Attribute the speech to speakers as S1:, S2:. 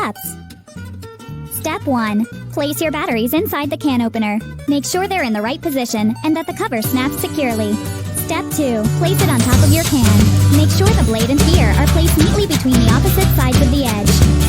S1: steps. Step 1. Place your batteries inside the can opener. Make sure they're in the right position and that the cover snaps securely. Step 2. Place it on top of your can. Make sure the blade and gear are placed neatly between the opposite sides of the edge.